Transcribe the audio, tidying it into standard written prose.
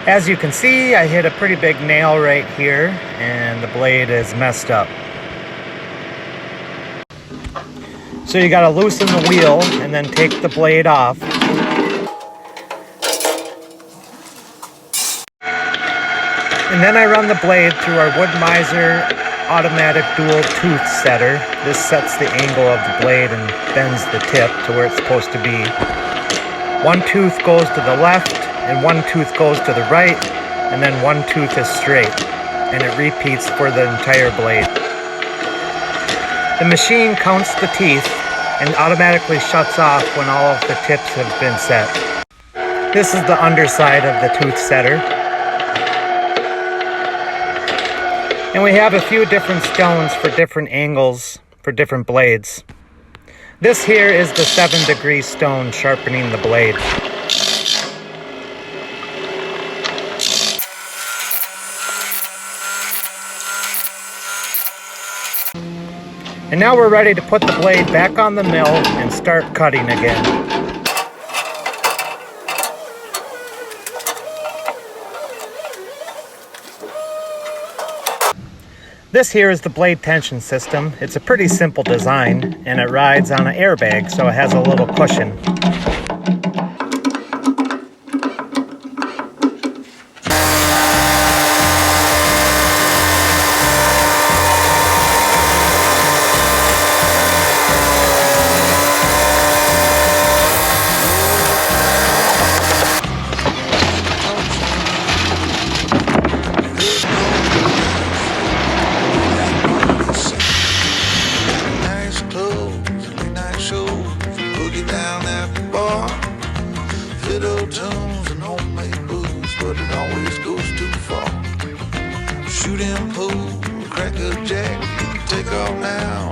As you can see, I hit a pretty big nail right here and the blade is messed up. So you gotta loosen the wheel and then take the blade off. And then I run the blade through our Wood-Mizer automatic dual tooth setter. This sets the angle of the blade and bends the tip to where it's supposed to be. One tooth goes to the left and one tooth goes to the right, and then one tooth is straight, and it repeats for the entire blade. The machine counts the teeth and automatically shuts off when all of the tips have been set. This is the underside of the tooth setter. And we have a few different stones for different angles for different blades. This here is the 7-degree stone sharpening the blade. And now we're ready to put the blade back on the mill and start cutting again. This here is the blade tension system. It's a pretty simple design and it rides on an airbag, so it has a little cushion. But it always goes too far. Shoot and pull, crack a jack, take off now.